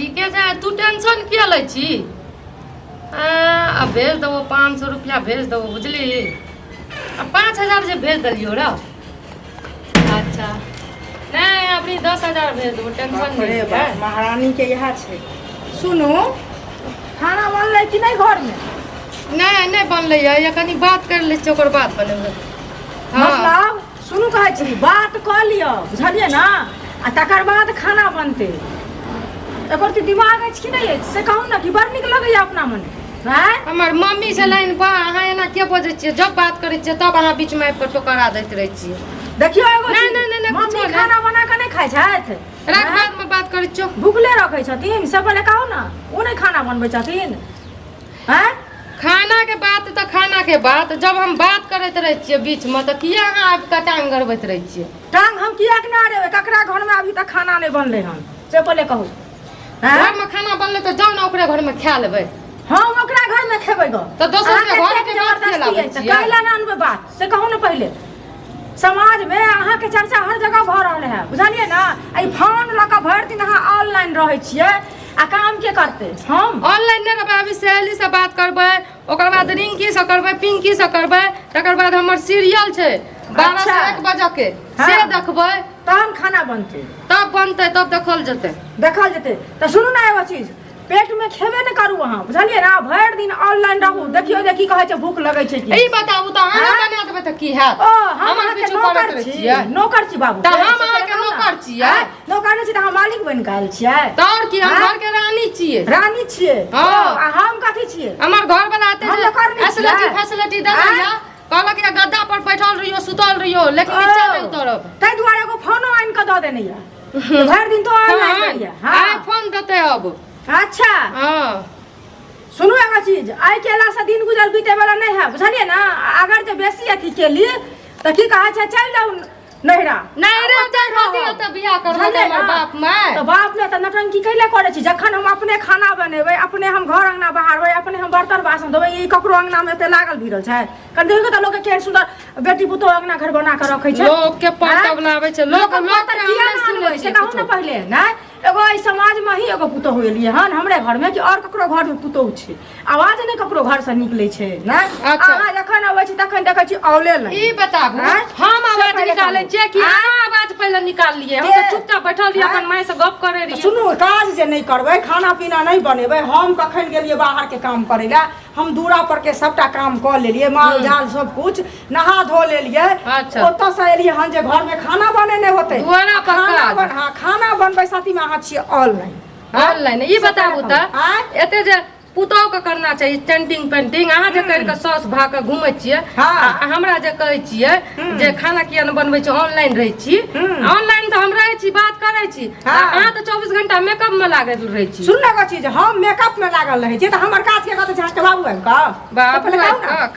ठीक है, तू टेंशन किया लै छी? अब भेज दो 500 रुपया भेज दो, बुझली? 5000 जे भेज दिलियो रे। अच्छा नहीं, अपनी 10,000 भेज दो, टेंशन नहीं है। महारानी के यहाँ छे। सुनो, खाना बनले कि नहीं घर में? नहीं बनले है, या कनी बात कर ले ओकर बाद बनेबे। मतलब सुनू कहै छी, बात कर लियो, बुझलिए ना? आ तकर बाद खाना बनते। एकर तो दिमाग अछि कि नहीं अछि से कहू ना, कि बड़ निक लगैया अपना मने। हमार मम्मी से लाइन बा, अहाँ एना के बजै छियै? जब बात करै छियै तब अहाँ बीच में आबि के टोकरा दैत रहै छियै। देखियो एगो नहीं मम्मी खाना बना के नहीं खाइ छथि, रात बाद में बात करै छियो। भूखले रखै छथिन से पहले कहू ना, ओ नहीं खाना बनबै छथिन। हैं खाना के बात तो खाना के बात, जब हम बात करैत रहे छियै बीच में तो किया अहाँ आबि के टांग गड़बैत रहे छियै? टांग हम किया के ना देबै? ककरा घर में अभी तक खाना नहीं बनले हन से पहले कहू। घर में खाना बनले तो जाओ ना ओकरा घर में खा लेबै। हम ओकरा घर में खेबै गो तो दोसर के घर के बात के लाबै छियै? कहला ना अनबै बात से कहू ना पहले। समाज में अहाँ के चर्चा हर जगह भ रहल है, बुझलिए ना? आई फोन ल के भर दिन अहाँ ऑनलाइन रहै छियै, आ काम के करते हम ऑनलाइन नहीं रहबै। अभी सहेली से बात करबै, ओकर बाद रिंकी से करबै, पिंकी से करबै, तकर बाद हमर सीरियल छै 12 से 1 बजे के, से देखबै। तहन खाना बनते, तब बनते, तब देखल जेतै। देखल जेतै। तो सुनू ना एगो चीज, पेट में खेबे न करू अहाँ, बुझलिए ना? भर दिन ऑनलाइन रहू, देखियो जे की कहै छै भूख लगै छै कि। ई बताबू त अहाँ बना देबै त की हैत? ओ हम हमर के पीछू नौकर करैत छी, छियै। नौकर छी बाबू। त हम अहाँ के नौकर छियै? नौकर नहि छी त हम मालिक बनि गेल छियै। त और की, हम घर के रानी छियै। रानी छियै? हाँ। आ हम कथी छियै? हमर घर बनाते हम नौकर नहि छियै। फैसिलिटी देलैया, कहलक या गद्दा पर बैठल रहियो, सुतल रहियो, लेकिन नीचे नहीं उतरब। तै दुआरे एगो फोनो आनि के द देने या, भर दिन तो ऑनलाइन रहिया। हां आईफोन देते अब। अच्छा हां सुनू एगो चीज, आई केला से दिन गुजर बीते वाला नहीं है, बुझलिए ना? अगर जे बेसी अथी के लिए त की कहै छै, चल जाऊ नहिरा। नहिरा जाय खातिर त बियाह करबै हमर बाप माय। तो बाप ने त नटंकी कैले करे छी? जखन हम अपने खाना बनेबै, अपने हम घर अंगना बहारबै, अपने हम बर्तन बासन धोबै, ई ककरो अंगना में एते लागल भिड़ल छै? कन देखो त लोग के केहन सुंदर बेटी पुतो अंगना घर बना के रखै छै। लोग के पट बनाबै छै, लोग किया ना सुनबै से कहू ना पहले। ना एगो ई समाज में ही एगो पुतो होइलिए हन हमरे घर में, कि और ककरो घर में पुतो छै? आवाज नहीं ककरो घर से निकलै छै ना? अहाँ जखन अबै छी तखन देखै छी औले नहीं। ई बताबू, हम आवाज निकालै छियै कि अहाँ आवाज पहले निकाल लिए? हम त चुपचाप बैठल रहिए, अपन माय से गप करे रहिए। सुनू, काज जे नहीं करबै, खाना पीना नहीं बनेबै, हम कखन गेलिए बाहर के काम करे ला? हम दूरा पर के सबटा काम कर लेलिए, माल जाल सब कुछ नहा धो लेलिए। अच्छा। ओतऽ से एलिए हन जे घर में खाना बने नहीं होते। दुआरा पर खाना बनबै साथी में अहाँ छियै ऑनलाइन। ऑनलाइन ई बताबू त, एते जे पुतौ के करना चाहिए टेंटिंग पेंटिंग, अहाँ जे कर के सॉस भा के घूमै छियै, हमरा जे कहै छियै जे खाना किया न बनबै छी, ऑनलाइन रहै छी। ऑनलाइन त हम रहै छी, बात करै छी, अहाँ त 24 घंटा मेकअप में लागल रहै छी। सुन ना चीज, हम मेकअप में लागल रहै छी त हमर काज के कहत छै बाबू आबि का बाबू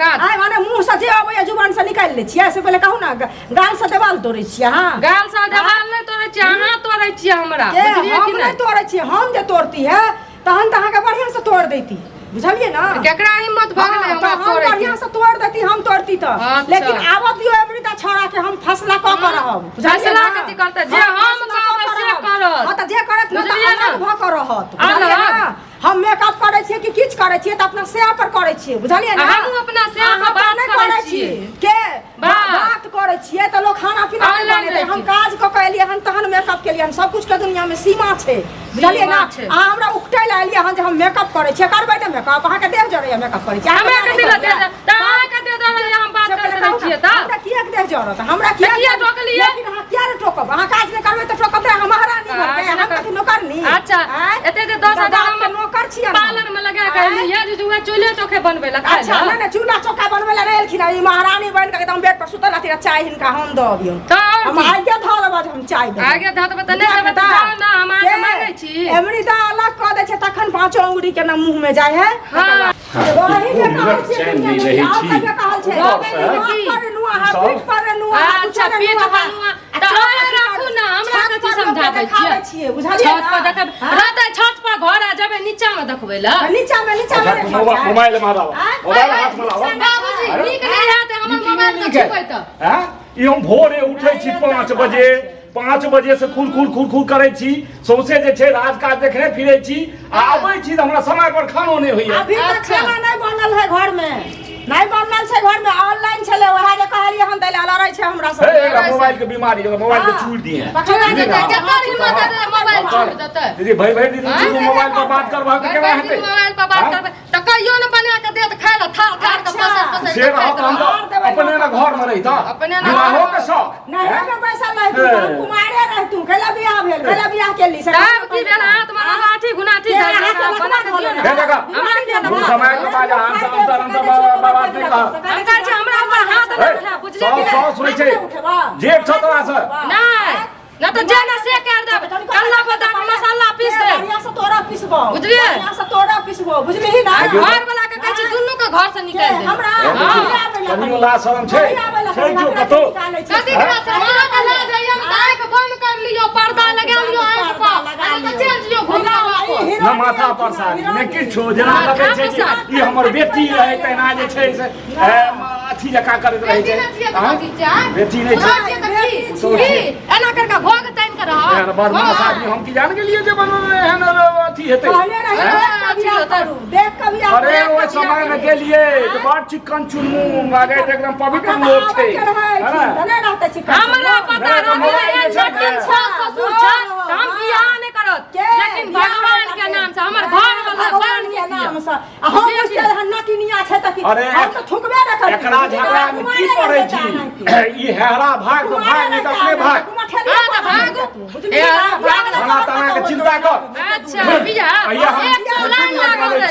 काज आइ माने मुंह से जे अबैया जुबान से निकाल लै छियै, से पहले कहू ना। गाल से देवाल तोड़ै छियै? हां गाल से देवाल नहीं तोड़ै छियै, अहाँ तोड़ै छियै हमरा, बुझलियै कि नहीं? तोड़ै छियै हम, जे तोड़ती है तहन त अहाँ के बढ़िया से तोड़ देती, बुझलिए ना? केकरा हिम्मत भ गेलै हमरा तोड़ै के? बढ़िया से तोड़ देती, हम तोड़ती त। लेकिन आब दियो एवरीटा छोड़ा के हम फसला क कर रहब, फसला कथि करतै? जे हम कहबै से करत। हां त जे करत न त अलग भ कर रहत, बुझलिए ना? हम मेकअप करे छियै कि किछ करे छियै त अपना सेवा पर करे छियै, बुझलिए ना? हम अपना सेवा पर बात करे छियै के बात करे छियै त लोग खाना पीना बने, हम काज क के एलिए हन तहन मेकअप के लिए। हम सब कुछ के दुनिया में सीमा छै, बुझलिए ना? आ हमरा उकटै ला एलिए हन जे हम मेकअप करे छियै, करबै त मेकअप अहाँ के देह जरैया मेकअप करे छियै? हमरा के दिल दे त अहाँ के दे दे हम बात करते रहै छियै त हमरा किया के देह जरत? हमरा किया टोकलिए? लेकिन अहाँ किया रे टोकब? अहाँ काज नहीं करबै त टोकब रे? हम महारानी घर के, हम कथि नौकर नी? अच्छा एते जे 10,000 हम नौकर छियै, पार्लर में लगा के लिए जे जुआ चूल्हे चोखे बनबै ला खाइ अच्छा ना चूल्हा चौका बनबै ला नहीं एलखिन। ई महारानी बन के एकदम बेड पर सुतल रहती, चाय हिनका हम द दियौ। हम आगे ध देब, हम चाय देब। आगे ध देब त नहीं देब त जाओ ना, हम आगे मांगै छी। एमरी दा अलग क दे छै, तखन पांचो अंगुरी के ना मुंह में जाय है। हां वही के कहल छै, चैन नहीं रही छी। कहल छै पर नुआ हाथ पीठ पर नुआ। अच्छा पीठ बनुआ त आए राखू ना, हमरा कथि समझाबै छियै? बुझलिए छत पर देखब रहतै, छत पर घर आ जाबै, नीचा में देखबै ला। नीचा में मोबाइल मारा, मोबाइल हाथ में लावा। बाबूजी नीक नहीं रहत हमर मोबाइल के छुपै त। हां ई हम भोरे उठै छी 5 बजे, 5 बजे से खुल करे छी सौसे जे छै राजकाज देखने फिरे छी आ आबै छी त हमरा समय पर खानो नहीं होइया। अभी तक खाना नहीं बनल है घर में, नहीं बनल छै घर में, ऑनलाइन चले वहा जे कहलिए हम दैला लड़ै छै हमरा सब। हे मोबाइल के बीमारी मोबाइल के चूड़ दिए दीदी भाई दीदी मोबाइल पर बात करबा के केना हेतै? मोबाइल पर बात करबे त कहियो न बना के दे त खाय ल थार थार के पसंद से हम अपने ना घर में रही था अपने ना विवाहो के शौक नहीं के पैसा नहीं तू कुमारे रह तू कैला बियाह भेल, कैला बियाह के ली सब तब की भेल हाथ में लाठी गुनाठी बना के दियो हे जगह हमरा समय के बाद अंतर बाबा ने कहा हम कहै छै हमरा ऊपर हाथ न उठा बुझलिए कि सौ सुनै छै जेठ छ तोरा से नहीं ना तो जेना से कर दे कल्ला बता के मसाला पीस दे यहाँ से तोरा पिसबो बुझलिए यहाँ से तोरा पिसबो बुझली ना घर वाला के कहै छै दुन्नु के घर से निकाल दे हमरा कनियो ला शरम छै छै जो कतो कथि के समाज के ला जाइए आंख बंद कर लियो पर्दा लगा लियो आंख पर आ तो चल जियो घुमा न माथा पर सारी ने किछो जेना लगे छै कि ई हमर बेटी रहे तेना जे छै से अथी जका करैत रहे छै बेटी नहीं छै एना करके भोग तैन के रह यार बदमाश आदमी हम की जान के लिए जे बनल एहन अथी हेतै कहले नहीं देख कभी अरे वो समय में गेलिए तो बड़ चिकन चुनमु लागे त एकदम पवित्र लोग छै है ना हमरा पता रहे लेकिन ससुर छ हम बियाह नहीं करत लेकिन भगवान के नाम से हमर घर वाला बन के नाम से हम से नटिनिया छै त अरे हम तो ठुकबे न कर एकरा झगड़ा में की पड़ै छी ई हेरा भाग तो भाग नहीं त अपने भाग हां त भाग खाना ताना के चिंता कर अच्छा बियाह एक लाइन लागल रे